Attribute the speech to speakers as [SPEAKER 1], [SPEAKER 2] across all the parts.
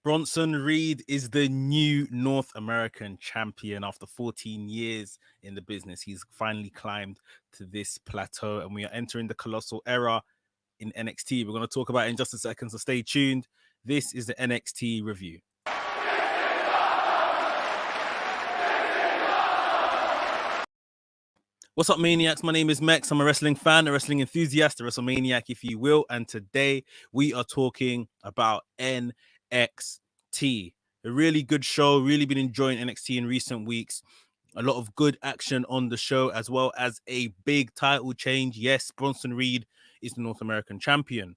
[SPEAKER 1] Bronson Reed is the new North American champion after 14 years in the business. He's finally climbed to this plateau, and we are entering the colossal era in NXT. We're going to talk about it in just a second, so stay tuned. This is the NXT review. What's up, Maniacs? My name is Mex. I'm a wrestling fan, a wrestling enthusiast, a WrestleManiac, if you will. And today we are talking about NXT. A really good show. Really been enjoying NXT in recent weeks. A lot of good action on the show, as well as a big title change. Yes, Bronson Reed is the North American champion.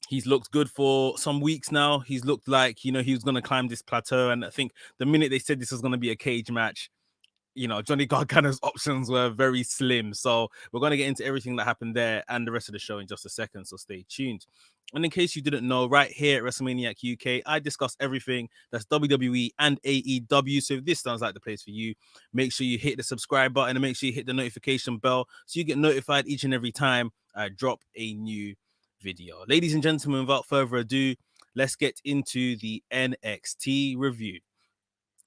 [SPEAKER 1] He's looked good for some weeks now. He's looked like, he was going to climb this plateau. And I think the minute they said this was going to be a cage match, Johnny Gargano's options were very slim. So we're going to get into everything that happened there and the rest of the show in just a second. So stay tuned. And in case you didn't know, right here at WrestleManiac UK, I discuss everything that's WWE and AEW. So if this sounds like the place for you, make sure you hit the subscribe button and make sure you hit the notification bell so you get notified each and every time I drop a new video. Ladies and gentlemen, without further ado, let's get into the NXT review.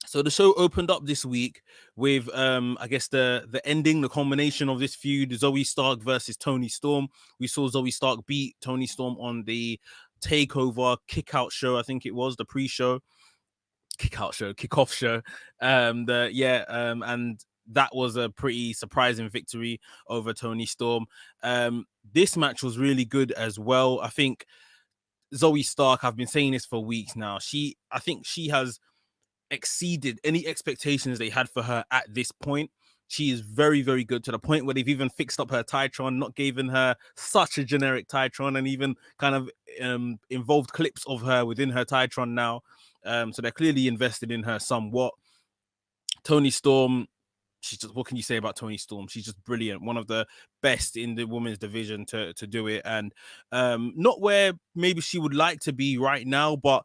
[SPEAKER 1] So the show opened up this week with, I guess, the ending, the culmination of this feud, Zoe Stark versus Toni Storm. We saw Zoe Stark beat Toni Storm on the Takeover Kickout show, I think it was, the pre-show. Kickoff show. And that was a pretty surprising victory over Toni Storm. This match was really good as well. I think Zoe Stark, I've been saying this for weeks now. I think she has exceeded any expectations they had for her at this point. She is very, very good, to the point where they've even fixed up her Titron, not giving her such a generic Titron, and even kind of involved clips of her within her Titron now. So they're clearly invested in her somewhat. Toni Storm, what can you say about Toni Storm? She's just brilliant. One of the best in the women's division to do it. And not where maybe she would like to be right now, but,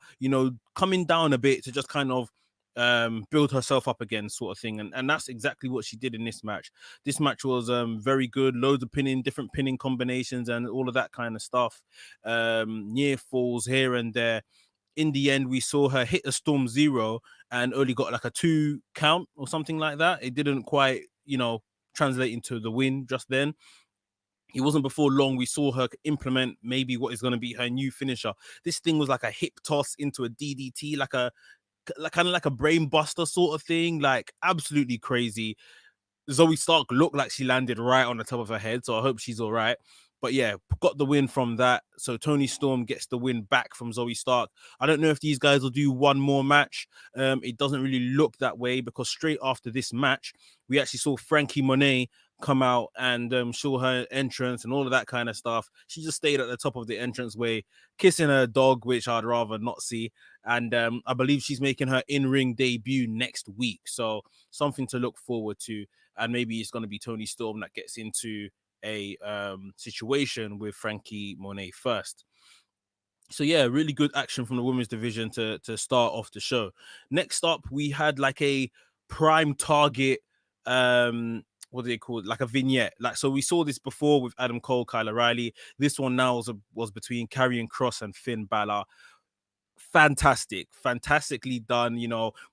[SPEAKER 1] coming down a bit to just kind of build herself up again, sort of thing. And that's exactly what she did in this match. This match was very good. Loads of different pinning combinations and all of that kind of stuff. Near falls here and there. In the end, we saw her hit a Storm Zero and only got like a 2 count or something like that. It didn't quite, translate into the win just then. It wasn't before long we saw her implement maybe what is going to be her new finisher. This thing was like a hip toss into a DDT, kind of like a brain buster sort of thing, like absolutely crazy. Zoe Stark looked like she landed right on the top of her head, so I hope she's all right. But yeah, got the win from that. So Toni Storm gets the win back from Zoe Stark. I don't know if these guys will do one more match. It doesn't really look that way, because straight after this match, we actually saw Frankie Monet come out and show her entrance and all of that kind of stuff. She just stayed at the top of the entranceway, kissing her dog, which I'd rather not see. And I believe she's making her in-ring debut next week. So something to look forward to. And maybe it's going to be Toni Storm that gets into a situation with Frankie Monet first. So yeah, really good action from the women's division to start off the show. Next up, we had like a prime target, what do they call it? Like a vignette. So we saw this before with Adam Cole, Kyle O'Reilly. This one now was between Karrion Kross and Finn Balor. Fantastically done.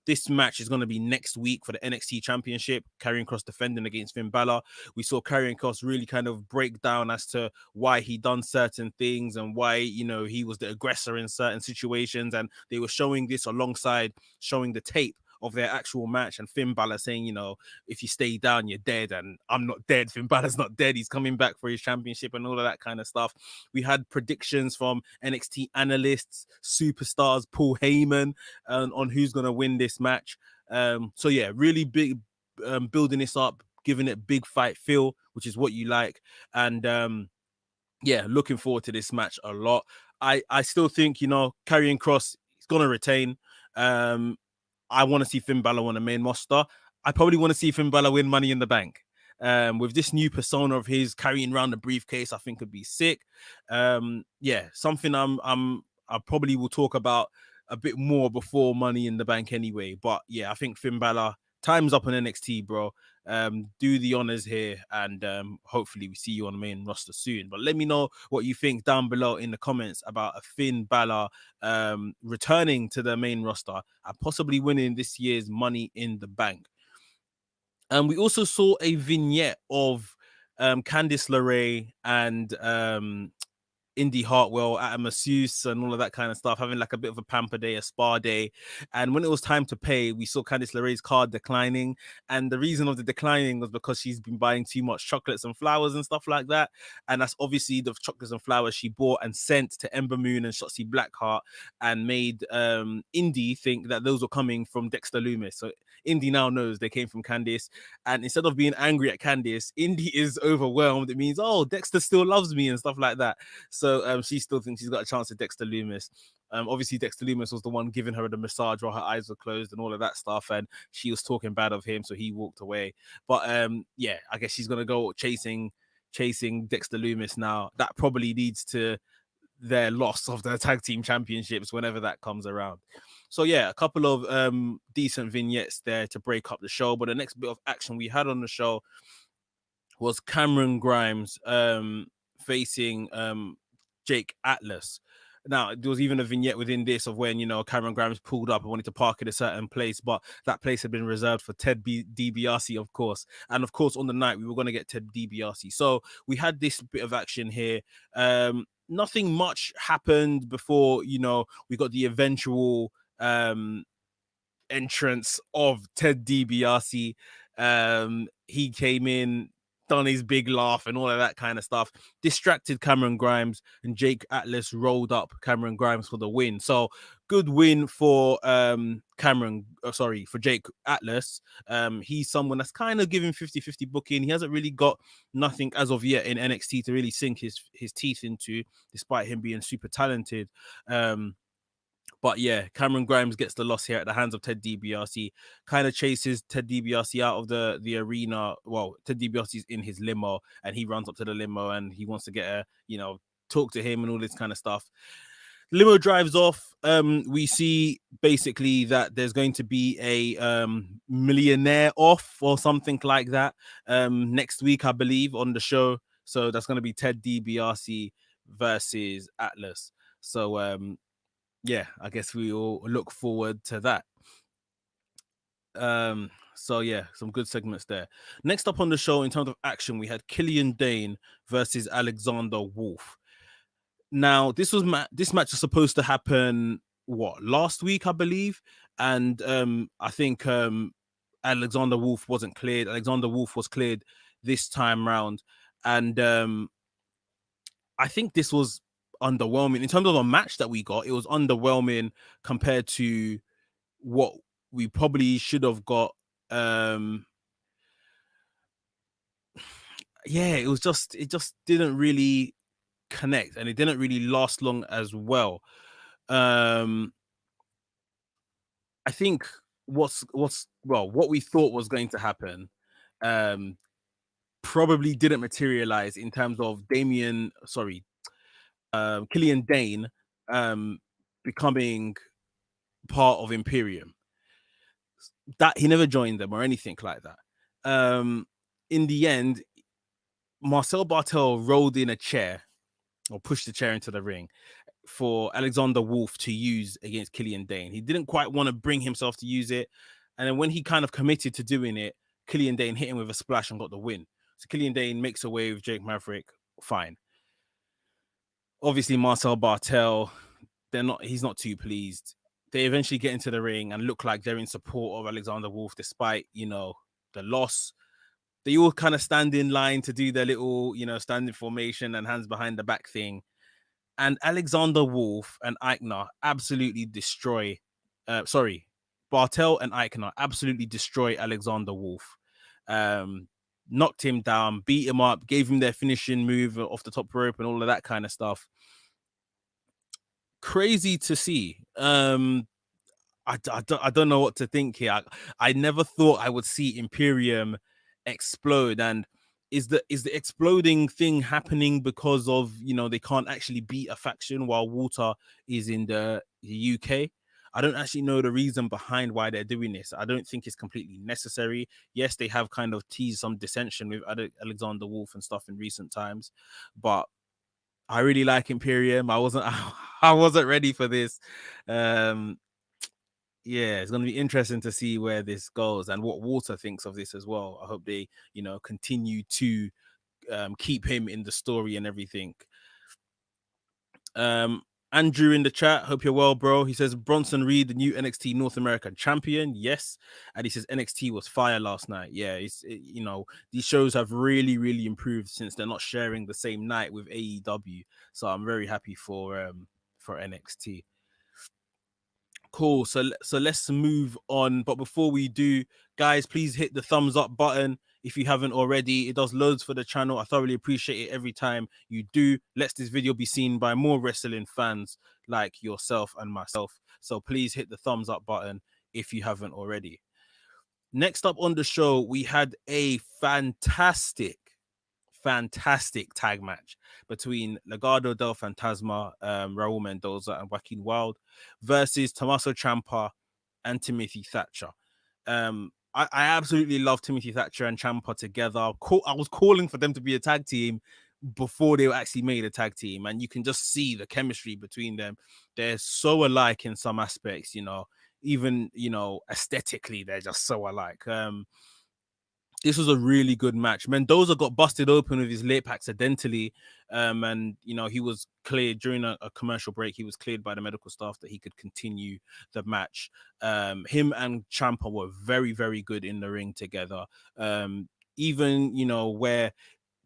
[SPEAKER 1] This match is going to be next week for the NXT Championship. Karrion Kross defending against Finn Balor. We saw Karrion Kross really kind of break down as to why he done certain things and why, he was the aggressor in certain situations. And they were showing this alongside showing the tape of their actual match, and Finn Balor saying, if you stay down, you're dead, and I'm not dead. Finn Balor's not dead. He's coming back for his championship and all of that kind of stuff. We had predictions from NXT analysts, superstars, Paul Heyman, on who's going to win this match. So yeah, really big, building this up, giving it big fight feel, which is what you like. And yeah, looking forward to this match a lot. I still think, Karrion Kross is going to retain. I want to see Finn Balor on the main roster. I probably want to see Finn Balor win Money in the Bank. With this new persona of his carrying around the briefcase, I think could be sick. Yeah, something I probably will talk about a bit more before Money in the Bank anyway. But yeah, I think Finn Balor, time's up on NXT, bro. do the honors here, and hopefully we see you on the main roster soon. But let me know what you think down below in the comments about a Finn Balor returning to the main roster and possibly winning this year's Money in the Bank. And we also saw a vignette of Candice LaRae and Indy Hartwell at a masseuse and all of that kind of stuff, having like a bit of a pamper day, a spa day. And when it was time to pay, we saw Candice LaRae's card declining. And the reason of the declining was because she's been buying too much chocolates and flowers and stuff like that. And that's obviously the chocolates and flowers she bought and sent to Ember Moon and Shotzi Blackheart and made Indy think that those were coming from Dexter Lumis. So Indy now knows they came from Candice. And instead of being angry at Candice, Indy is overwhelmed. It means, oh, Dexter still loves me and stuff like that. So she still thinks she's got a chance at Dexter Lumis. Obviously, Dexter Lumis was the one giving her the massage while her eyes were closed and all of that stuff. And she was talking bad of him, so he walked away. But yeah, I guess she's going to go chasing Dexter Lumis now. That probably leads to their loss of the tag team championships whenever that comes around. So yeah, a couple of decent vignettes there to break up the show. But the next bit of action we had on the show was Cameron Grimes facing Jake Atlas. Now, there was even a vignette within this of when, you know, Cameron Grimes pulled up and wanted to park in a certain place, but that place had been reserved for Ted DiBiase, of course. And of course, on the night, we were going to get Ted DiBiase. So we had this bit of action here. Nothing much happened before, you know, we got the eventual entrance of Ted DiBiase. He came in, done his big laugh and all of that kind of stuff, distracted Cameron Grimes, and Jake Atlas rolled up Cameron Grimes for the win. So good win for for Jake Atlas. He's someone that's kind of giving 50-50 booking. He hasn't really got nothing as of yet in NXT to really sink his teeth into, despite him being super talented. But yeah, Cameron Grimes gets the loss here at the hands of Ted DiBiase, kind of chases Ted DiBiase out of the arena. Well, Ted DiBiase's in his limo and he runs up to the limo and he wants to get talk to him and all this kind of stuff. Limo drives off. We see basically that there's going to be a millionaire off or something like that next week, I believe, on the show. So that's going to be Ted DiBiase versus Atlas. So yeah, I guess we all look forward to that. So yeah, some good segments there. Next up on the show, in terms of action, we had Killian Dain versus Alexander Wolf. Now, this match was supposed to happen last week, I believe, and I think Alexander Wolf wasn't cleared. Alexander Wolf was cleared this time round, and I think this was underwhelming in terms of a match that we got. It was underwhelming compared to what we probably should have got. Yeah, it just didn't really connect, and it didn't really last long as well. I think what we thought was going to happen probably didn't materialize in terms of Killian Dain becoming part of Imperium. That he never joined them or anything like that. In the end, Marcel Bartel rolled in a chair or pushed the chair into the ring for Alexander Wolf to use against Killian Dain. He didn't quite want to bring himself to use it. And then when he kind of committed to doing it, Killian Dain hit him with a splash and got the win. So Killian Dain makes away with Jake Maverick. Fine. Obviously, Marcel Bartel, he's not too pleased. They eventually get into the ring and look like they're in support of Alexander Wolf, despite, the loss. They all kind of stand in line to do their little, standing formation and hands behind the back thing. And Alexander Wolf and Eichner absolutely destroy, Bartel and Eichner absolutely destroy Alexander Wolf. Knocked him down, beat him up, gave him their finishing move off the top rope and all of that kind of stuff. Crazy to see. I don't know what to think here. I never thought I would see Imperium explode. And is the exploding thing happening because of, they can't actually beat a faction while Walter is in the UK? I don't actually know the reason behind why they're doing this. I don't think it's completely necessary. Yes, they have kind of teased some dissension with Alexander Wolf and stuff in recent times, but I really like Imperium. I wasn't ready for this. Yeah, it's going to be interesting to see where this goes and what Walter thinks of this as well. I hope they, continue to keep him in the story and everything. Andrew in the chat, hope you're well, bro. He says Bronson Reed, the new NXT North American champion. Yes. And he says NXT was fire last night. Yeah, these shows have really, really improved since they're not sharing the same night with AEW. So I'm very happy for NXT. Cool. So let's move on. But before we do, guys, please hit the thumbs up button if you haven't already. It does loads for the channel. I thoroughly appreciate it every time you do. Let this video be seen by more wrestling fans like yourself and myself. So please hit the thumbs up button if you haven't already. Next up on the show, we had a fantastic tag match between Legado del Fantasma, Raul Mendoza, and Joaquin Wilde versus Tommaso Ciampa and Timothy Thatcher. I absolutely love Timothy Thatcher and Ciampa together. I was calling for them to be a tag team before they were actually made a tag team, and you can just see the chemistry between them. They're so alike in some aspects, even aesthetically, they're just so alike. This was a really good match. Mendoza got busted open with his lip accidentally. And, he was cleared during a commercial break. He was cleared by the medical staff that he could continue the match. Him and Ciampa were very, very good in the ring together. Even, where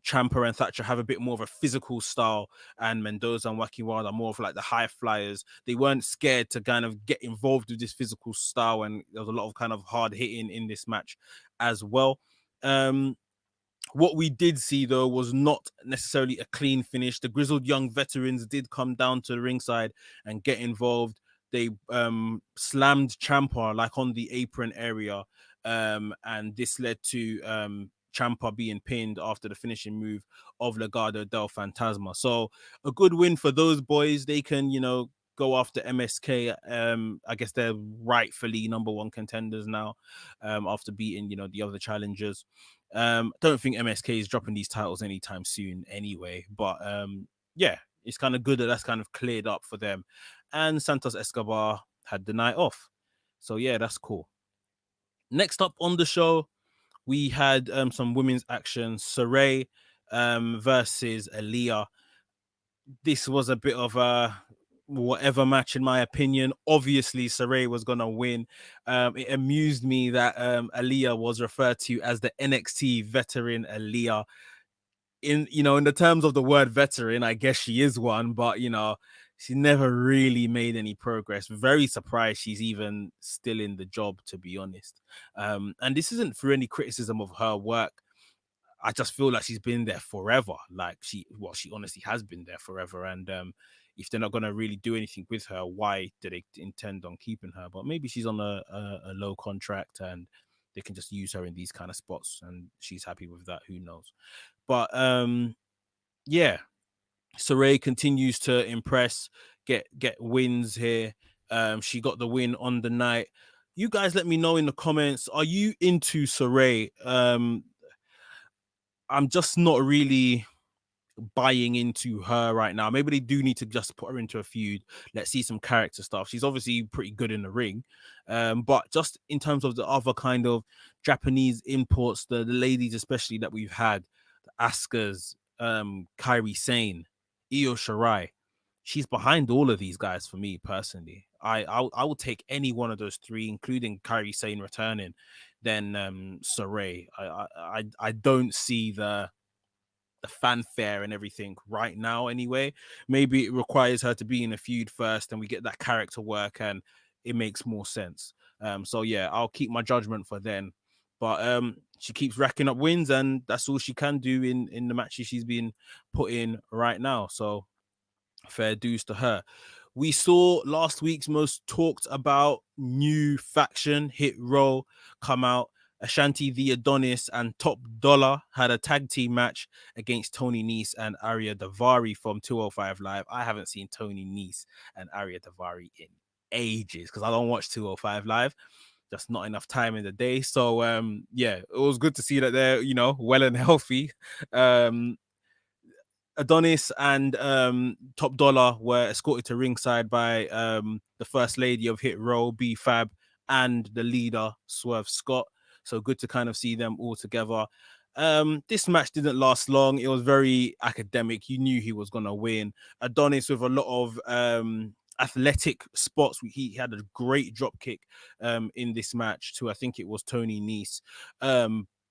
[SPEAKER 1] Ciampa and Thatcher have a bit more of a physical style, and Mendoza and Joaquin Wilde are more of like the high flyers. They weren't scared to kind of get involved with this physical style, and there was a lot of kind of hard hitting in this match as well. What we did see, though, was not necessarily a clean finish. The grizzled young veterans did come down to the ringside and get involved. They slammed Ciampa like on the apron area, and this led to Ciampa being pinned after the finishing move of Legado del Fantasma. So a good win for those boys. They can, go after MSK. I guess they're rightfully number one contenders now, after beating, the other challengers. Don't think MSK is dropping these titles anytime soon anyway, but yeah, it's kind of good that that's kind of cleared up for them. And Santos Escobar had the night off. So yeah, that's cool. Next up on the show, we had some women's action. Shirai versus Aaliyah. This was a bit of a whatever match, in my opinion. Obviously, Shirai was gonna win. It amused me that Aaliyah was referred to as the NXT veteran Aaliyah. In the terms of the word veteran, I guess she is one, but she never really made any progress. Very surprised she's even still in the job, to be honest. And this isn't for any criticism of her work. I just feel like she's been there forever. Like she honestly has been there forever. And if they're not going to really do anything with her, why do they intend on keeping her? But maybe she's on a low contract and they can just use her in these kind of spots and she's happy with that. Who knows? But yeah, Shirai continues to impress, get wins here. She got the win on the night. You guys let me know in the comments. Are you into Shirai? I'm just not really buying into her right now. Maybe they do need to just put her into a feud. Let's see some character stuff. She's obviously pretty good in the ring. But just in terms of the other kind of Japanese imports, the ladies especially that we've had, the Asukas, Kairi Sane, Io Shirai, she's behind all of these guys for me personally. I will take any one of those three, including Kairi Sane returning, then Shirai. I don't see the fanfare and everything right now anyway. Maybe it requires her to be in a feud first and we get that character work and it makes more sense. So yeah, I'll keep my judgment for then. But she keeps racking up wins and that's all she can do in the matches she's been put in right now. So fair dues to her. We saw last week's most talked about new faction, Hit Row, come out. Ashanti the Adonis and Top Dollar had a tag team match against Toni Nese and Arya Davari from 205 Live. I haven't seen Toni Nese and Arya Davari in ages because I don't watch 205 Live. Just not enough time in the day. So yeah, it was good to see that they're, you know, well and healthy. Adonis and Top Dollar were escorted to ringside by the First Lady of Hit Row, B Fab, and the leader, Swerve Scott. So good to kind of see them all together. This match didn't last long. It was very academic. You knew he was going to win. Adonis with a lot of athletic spots. He had a great drop kick in this match to, I think it was Toni Nese.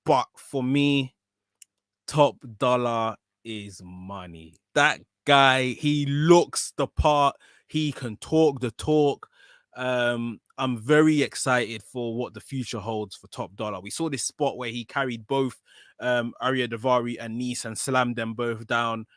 [SPEAKER 1] But for me, Top Dollar is money. That guy, he looks the part. He can talk the talk. I'm very excited for what the future holds for Top Dollar. We saw this spot where he carried both Arya Davari and Nese and slammed them both down.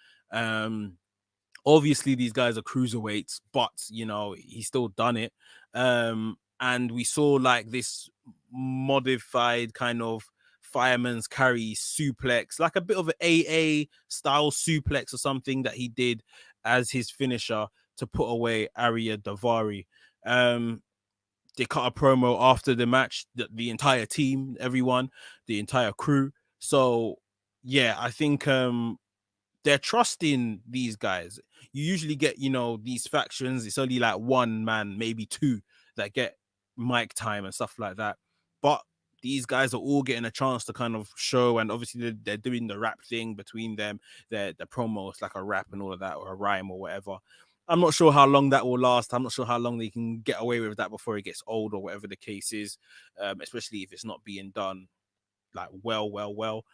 [SPEAKER 1] Obviously, these guys are cruiserweights, but you know, he's still done it. And we saw like this modified kind of fireman's carry suplex, like a bit of an AA style suplex or something that he did as his finisher to put away Arya Davari. They cut a promo after the match, the entire team, everyone, the entire crew. So yeah, I think they're trusting these guys. You usually get, you know, these factions, it's only like one man, maybe two that get mic time and stuff like that. But these guys are all getting a chance to kind of show, and obviously they're doing the rap thing between them. The promo is like a rap and all of that, or a rhyme or whatever. I'm not sure how long that will last. I'm not sure how long they can get away with that before it gets old or whatever the case is, especially if it's not being done like well.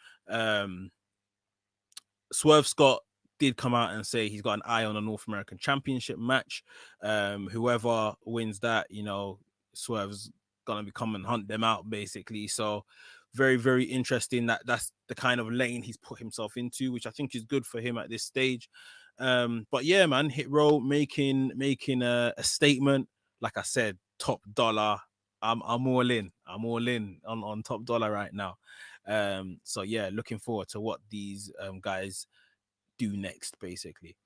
[SPEAKER 1] Swerve Scott did come out and say he's got an eye on a North American Championship match. Whoever wins that, you know, Swerve's gonna come and hunt them out, basically. So very, very interesting. That's the kind of lane he's put himself into, which I think is good for him at this stage. But yeah, man, Hit Row making a statement. Like I said, Top Dollar. I'm all in. I'm all in on Top Dollar right now. So yeah, looking forward to what these guys do next, basically.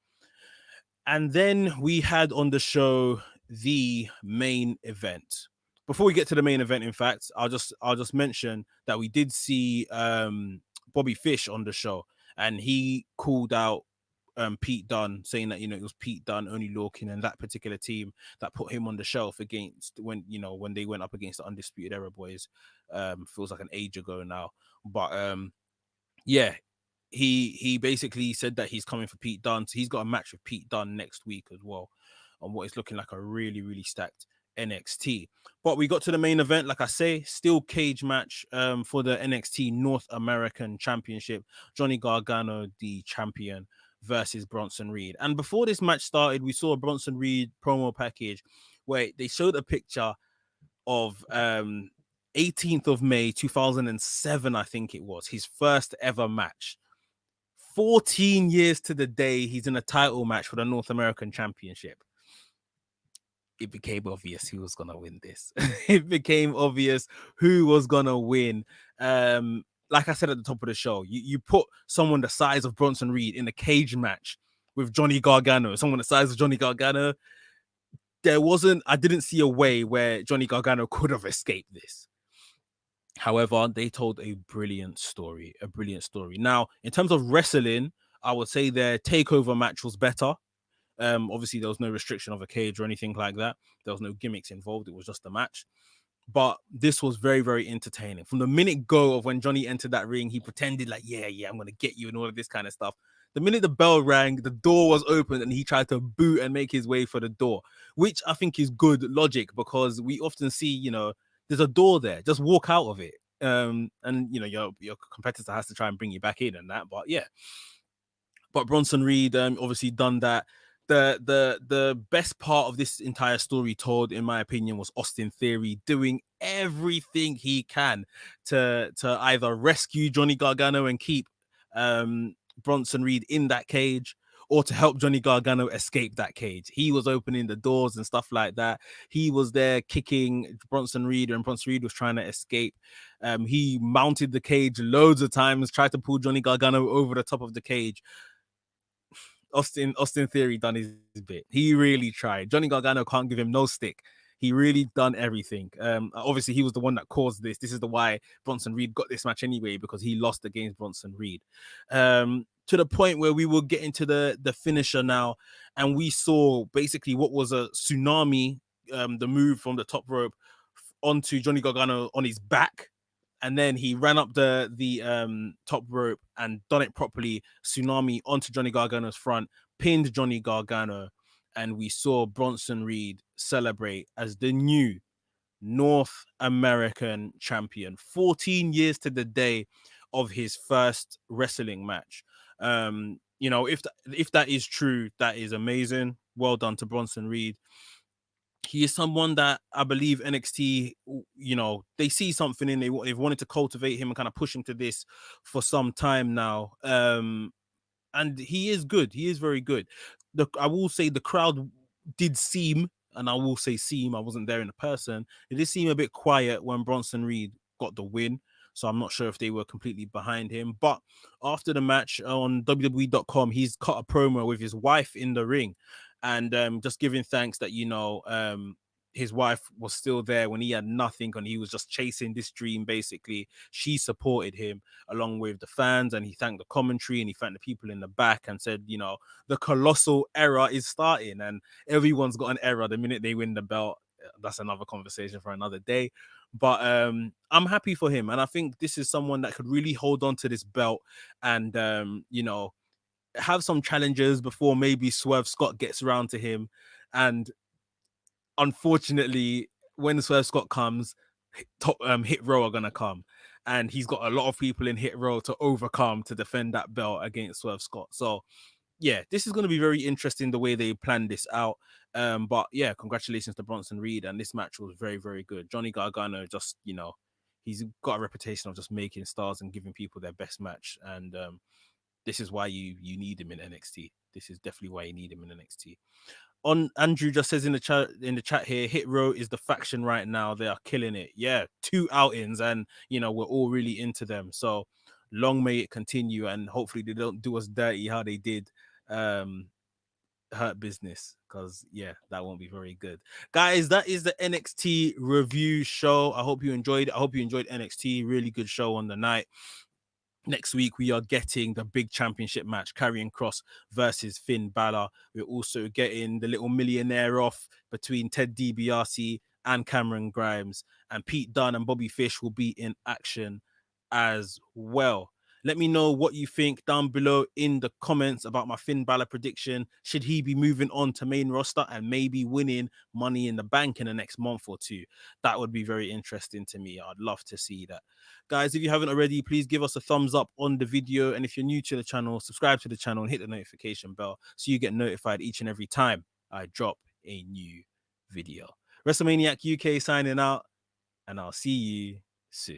[SPEAKER 1] And then we had on the show the main event. Before we get to the main event, in fact, I'll just mention that we did see Bobby Fish on the show, and he called out Pete Dunne, saying that, you know, it was Pete Dunne, Only Lorcan, and that particular team that put him on the shelf against when they went up against the Undisputed Era boys. Feels like an age ago now, but yeah, he basically said that he's coming for Pete Dunne. So he's got a match with Pete Dunne next week as well, on what is looking like a really, really stacked NXT. But we got to the main event, like I say, steel cage match for the NXT North American Championship. Johnny Gargano, the champion, versus Bronson Reed. And before this match started, we saw a Bronson Reed promo package where they showed a picture of 18th of May 2007, I think it was, his first ever match. 14 years to the day, he's in a title match for the North American Championship. It became obvious who was going to win this. It became obvious who was going to win. Like I said at the top of the show, you put someone the size of Bronson Reed in a cage match with Johnny Gargano, someone the size of Johnny Gargano. I didn't see a way where Johnny Gargano could have escaped this. However, they told a brilliant story. Now, in terms of wrestling, I would say their takeover match was better. Obviously, there was no restriction of a cage or anything like that. There was no gimmicks involved. It was just a match. But this was very, very entertaining. From the minute go of when Johnny entered that ring, he pretended like, yeah, I'm going to get you and all of this kind of stuff. The minute the bell rang, the door was open and he tried to boot and make his way for the door, which I think is good logic, because we often see, you know, there's a door there, just walk out of it. And, you know, your competitor has to try and bring you back in and that. But yeah. But Bronson Reed obviously done that. The best part of this entire story told, in my opinion, was Austin Theory doing everything he can to either rescue Johnny Gargano and keep Bronson Reed in that cage, or to help Johnny Gargano escape that cage. He was opening the doors and stuff like that. He was there kicking Bronson Reed, and Bronson Reed was trying to escape. He mounted the cage loads of times, tried to pull Johnny Gargano over the top of the cage. Austin Theory done his bit. He really tried. Johnny Gargano can't give him no stick. He really done everything. Obviously, he was the one that caused this. This is the why Bronson Reed got this match anyway, because he lost against Bronson Reed. To the point where we will get into the finisher now, and we saw basically what was a tsunami, the move from the top rope onto Johnny Gargano on his back, and then he ran up the top rope and done it properly. Tsunami onto Johnny Gargano's front, pinned Johnny Gargano, and we saw Bronson Reed celebrate as the new North American champion. 14 years to the day of his first wrestling match. You know, if that is true, that is amazing. Well done to Bronson Reed. He is someone that I believe NXT, you know, they see something in. They've wanted to cultivate him and kind of push him to this for some time now. And he is good. He is very good. I will say the crowd did seem, and I will say seem, I wasn't there in person, it did seem a bit quiet when Bronson Reed got the win. So I'm not sure if they were completely behind him. But after the match on WWE.com, he's cut a promo with his wife in the ring, and just giving thanks that, you know, his wife was still there when he had nothing and he was just chasing this dream. Basically, she supported him along with the fans, and he thanked the commentary and he thanked the people in the back and said, you know, the colossal era is starting, and everyone's got an era the minute they win the belt. That's another conversation for another day. But I'm happy for him, and I think this is someone that could really hold on to this belt and you know, have some challenges before maybe Swerve Scott gets around to him. And unfortunately, when Swerve Scott comes, Hit Row are gonna come, and he's got a lot of people in Hit Row to overcome to defend that belt against Swerve Scott. So yeah, this is going to be very interesting the way they planned this out. But yeah, congratulations to Bronson Reed, and this match was very, very good. Johnny Gargano, just, you know, he's got a reputation of just making stars and giving people their best match, and this is why you need him in NXT. This is definitely why you need him in NXT. On Andrew just says in the chat here, Hit Row is the faction right now. They are killing it. Yeah, 2 outings, and you know, we're all really into them. So long may it continue, and hopefully they don't do us dirty how they did Hurt Business, because yeah, that won't be very good. Guys, that is the NXT review show. I hope you enjoyed it. I hope you enjoyed NXT. Really good show on the night. Next week, we are getting the big championship match, Karrion Kross versus Finn Balor. We're also getting the little millionaire off between Ted DiBiase and Cameron Grimes. And Pete Dunne and Bobby Fish will be in action as well. Let me know what you think down below in the comments about my Finn Balor prediction. Should he be moving on to main roster and maybe winning Money in the Bank in the next month or two? That would be very interesting to me. I'd love to see that. Guys, if you haven't already, please give us a thumbs up on the video. And if you're new to the channel, subscribe to the channel and hit the notification bell so you get notified each and every time I drop a new video. WrestleManiac UK signing out, and I'll see you